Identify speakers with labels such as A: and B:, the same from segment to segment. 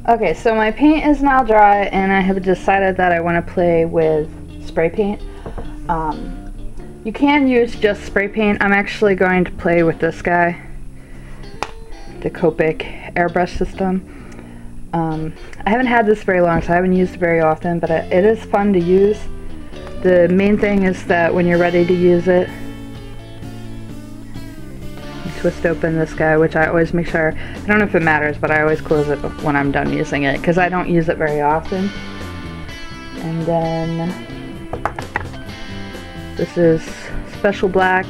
A: Okay, so my paint is now dry and I have decided that I want to play with spray paint. You can use just spray paint. I'm actually going to play with this guy, the Copic airbrush system. I haven't had this very long, so I haven't used it very often, but it is fun to use. The main thing is that when you're ready to use it, you twist open this guy, which I always make sure, I don't know if it matters, but I always close it when I'm done using it, because I don't use it very often. And then this is Special Black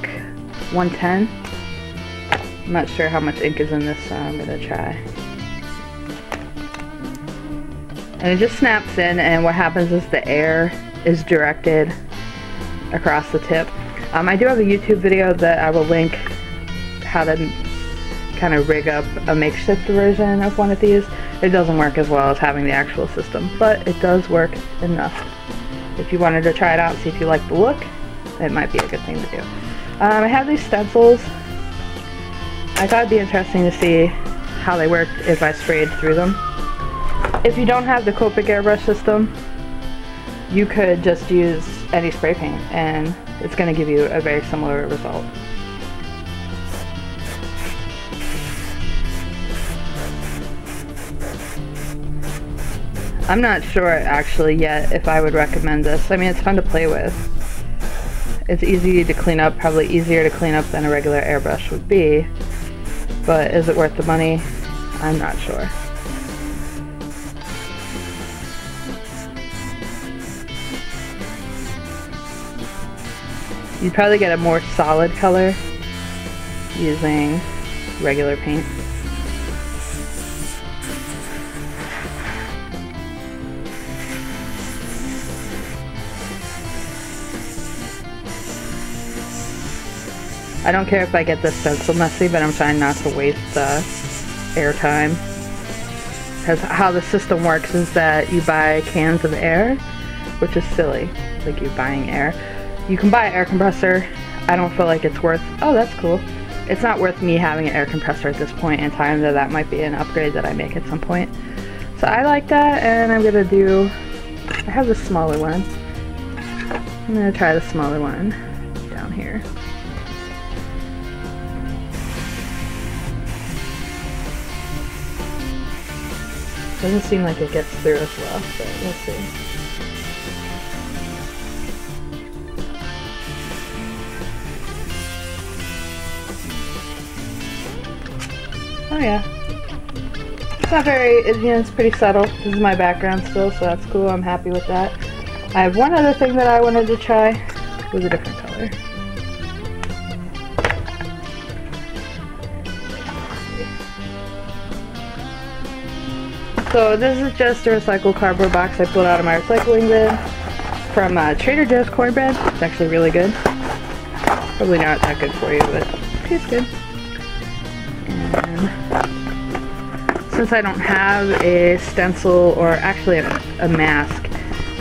A: 110. I'm not sure how much ink is in this, so I'm gonna try. And it just snaps in, and what happens is the air is directed across the tip. I do have a YouTube video that I will link how to kind of rig up a makeshift version of one of these. It doesn't work as well as having the actual system, but it does work enough. If you wanted to try it out, see if you like the look, it might be a good thing to do. I have these stencils. I thought it'd be interesting to see how they worked if I sprayed through them. If you don't have the Copic airbrush system, you could just use any spray paint and it's going to give you a very similar result. I'm not sure actually yet if I would recommend this. I mean, it's fun to play with. It's easy to clean up, probably easier to clean up than a regular airbrush would be, but is it worth the money? I'm not sure. You'd probably get a more solid color using regular paint. I don't care if I get this stencil messy, but I'm trying not to waste air time. Because how the system works is that you buy cans of air, which is silly, like you're buying air. You can buy an air compressor. I don't feel like it's worth, oh that's cool. It's not worth me having an air compressor at this point in time, though that might be an upgrade that I make at some point. So I like that, and I'm gonna do, I have the smaller one. I'm gonna try the smaller one down here. Doesn't seem like it gets through as well, but we'll see. Oh yeah. It's not very, it's pretty subtle. This is my background still, so that's cool. I'm happy with that. I have one other thing that I wanted to try with a different color. So this is just a recycled cardboard box I pulled out of my recycling bin from Trader Joe's cornbread. It's actually really good. Probably not that good for you, but it tastes good. And since I don't have a stencil or actually a mask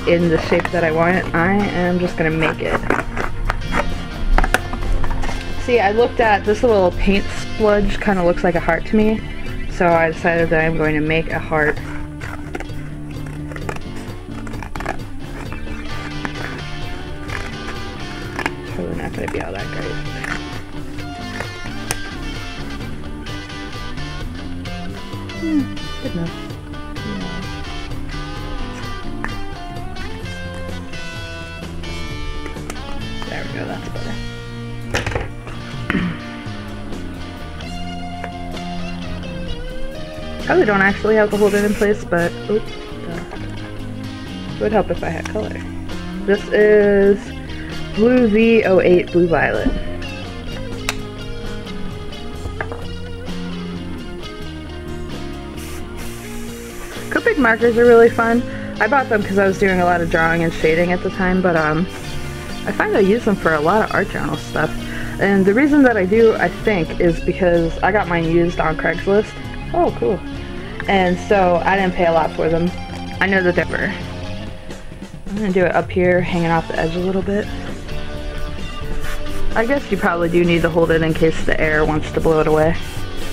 A: in the shape that I want it, I am just going to make it. See, I looked at this little paint spludge, kind of looks like a heart to me. So I decided that I'm going to make a heart. It's probably not going to be all that great. Good enough. Yeah. There we go, that's better. Probably don't actually have to hold it in place, but oops, it would help if I had color. This is Blue V08 Blue Violet. Copic markers are really fun. I bought them because I was doing a lot of drawing and shading at the time, but I find I use them for a lot of art journal stuff. And the reason that I do, I think, is because I got mine used on Craigslist. Oh, cool. And so I didn't pay a lot for them. I know that they were. I'm gonna do it up here, hanging off the edge a little bit. I guess you probably do need to hold it in case the air wants to blow it away.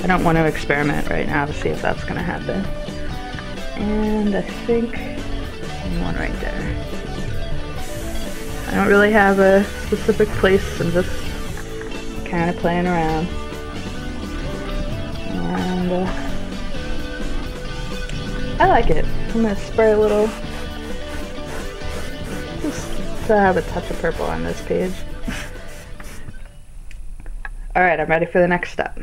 A: I don't want to experiment right now to see if that's gonna happen. And I think one right there. I don't really have a specific place, I'm just kind of playing around. And I like it. I'm going to spray a little, just so I have a touch of purple on this page. Alright, I'm ready for the next step.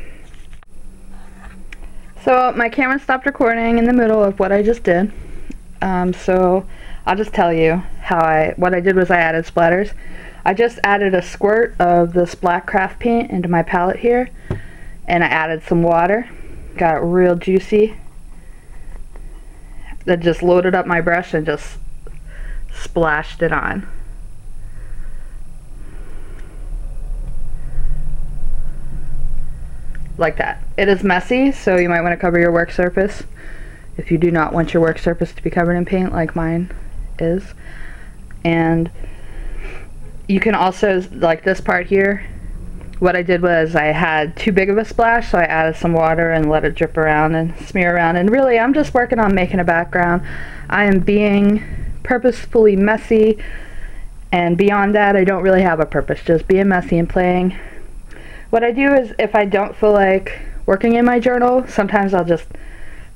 A: So my camera stopped recording in the middle of what I just did. So I'll just tell you what I did was I added splatters. I just added a squirt of this black craft paint into my palette here, and I added some water. Got it real juicy. Then just loaded up my brush and just splashed it on. Like that. It is messy, so you might want to cover your work surface if you do not want your work surface to be covered in paint like mine is. And you can also, like this part here, what I did was I had too big of a splash, so I added some water and let it drip around and smear around. And really, I'm just working on making a background. I am being purposefully messy, and beyond that, I don't really have a purpose, just being messy and playing. What I do is, if I don't feel like working in my journal, sometimes I'll just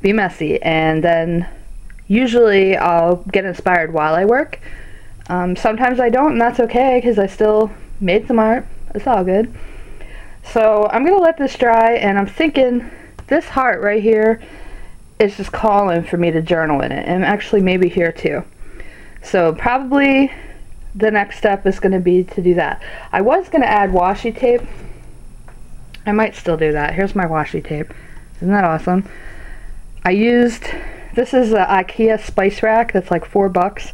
A: be messy, and then usually I'll get inspired while I work. Sometimes I don't, and that's okay, because I still made some art. It's all good. So I'm going to let this dry, and I'm thinking this heart right here is just calling for me to journal in it, and actually maybe here too. So probably the next step is going to be to do that. I was going to add washi tape. I might still do that. Here's my washi tape. Isn't that awesome? This is an IKEA spice rack that's like $4.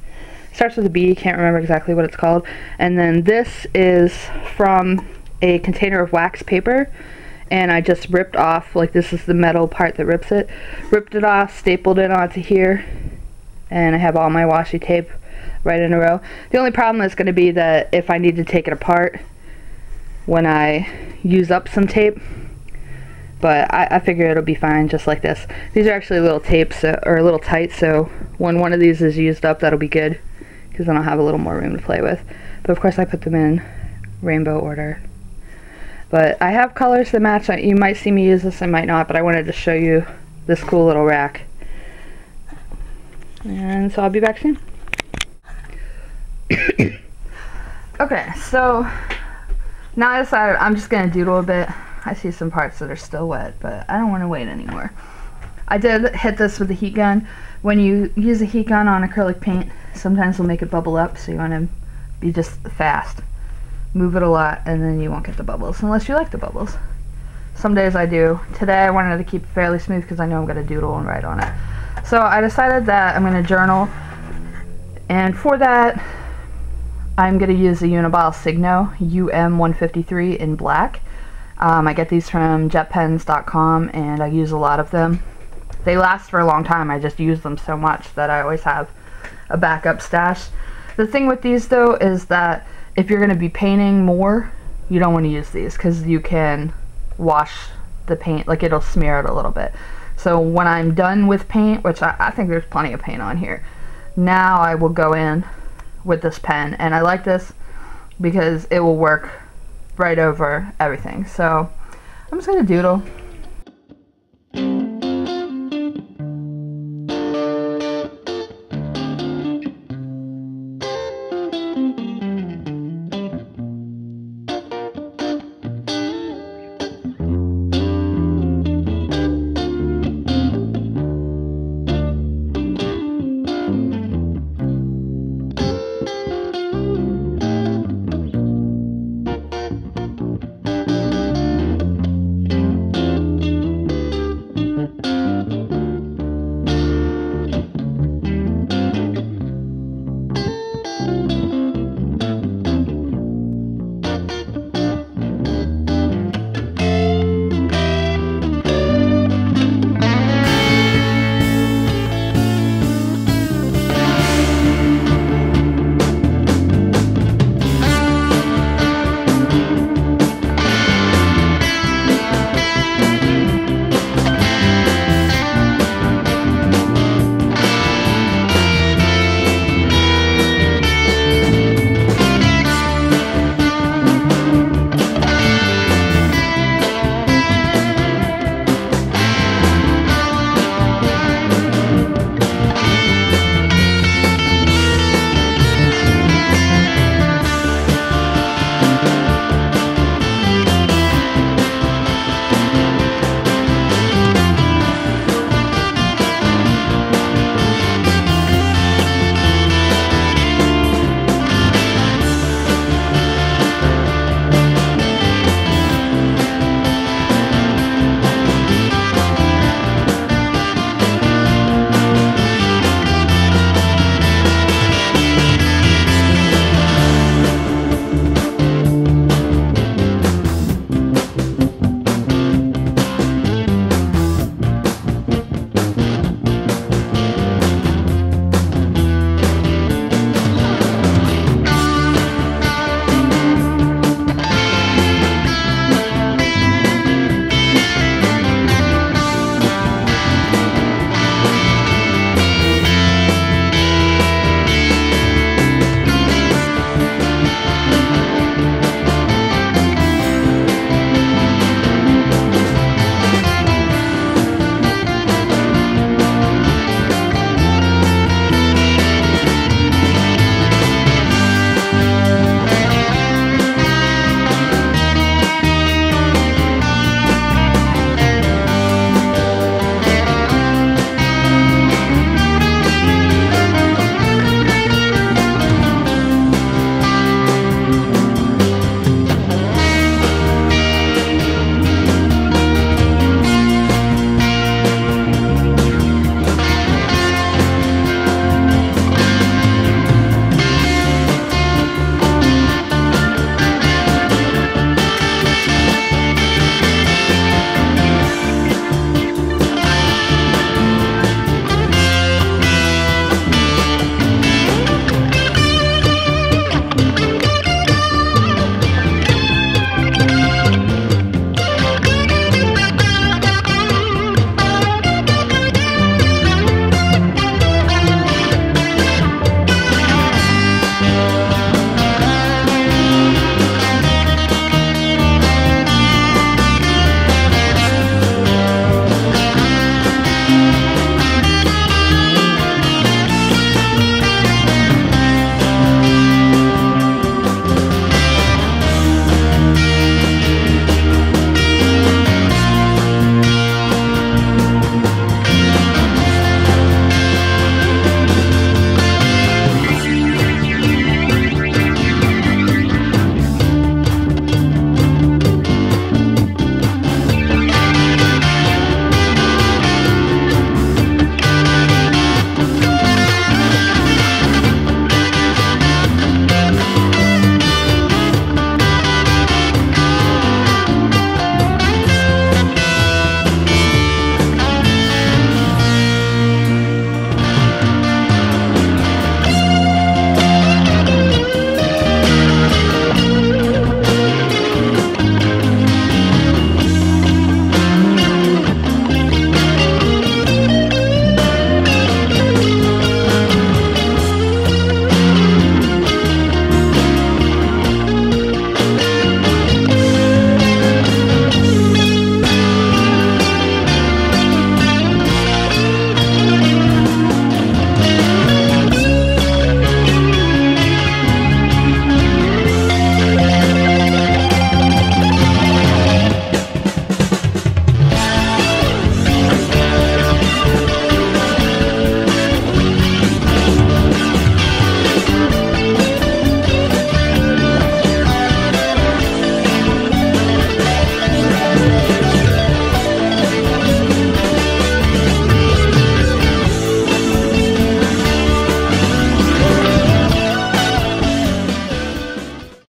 A: Starts with a B, can't remember exactly what it's called. And then this is from a container of wax paper, and I just ripped off, like this is the metal part that rips it. Ripped it off, stapled it onto here, and I have all my washi tape right in a row. The only problem is going to be that if I need to take it apart when I use up some tape, but I figure it'll be fine just like this. These are actually little tapes, or a little tight, so when one of these is used up, that'll be good, because then I'll have a little more room to play with. But of course I put them in rainbow order. But I have colors that match. You might see me use this, I might not, but I wanted to show you this cool little rack. And so I'll be back soon. Okay, so now I decided I'm just going to doodle a bit. I see some parts that are still wet, but I don't want to wait anymore. I did hit this with a heat gun. When you use a heat gun on acrylic paint, sometimes it'll make it bubble up, so you want to be just fast. Move it a lot, and then you won't get the bubbles, unless you like the bubbles. Some days I do. Today I wanted to keep it fairly smooth because I know I'm going to doodle and write on it. So I decided that I'm going to journal, and for that I'm going to use the Uniball Signo UM153 in black. I get these from jetpens.com, and I use a lot of them. They last for a long time. I just use them so much that I always have a backup stash. The thing with these though is that if you're going to be painting more, you don't want to use these because you can wash the paint, like it'll smear it a little bit. So when I'm done with paint, which I think there's plenty of paint on here, now I will go in with this pen, and I like this because it will work right over everything. So I'm just going to doodle.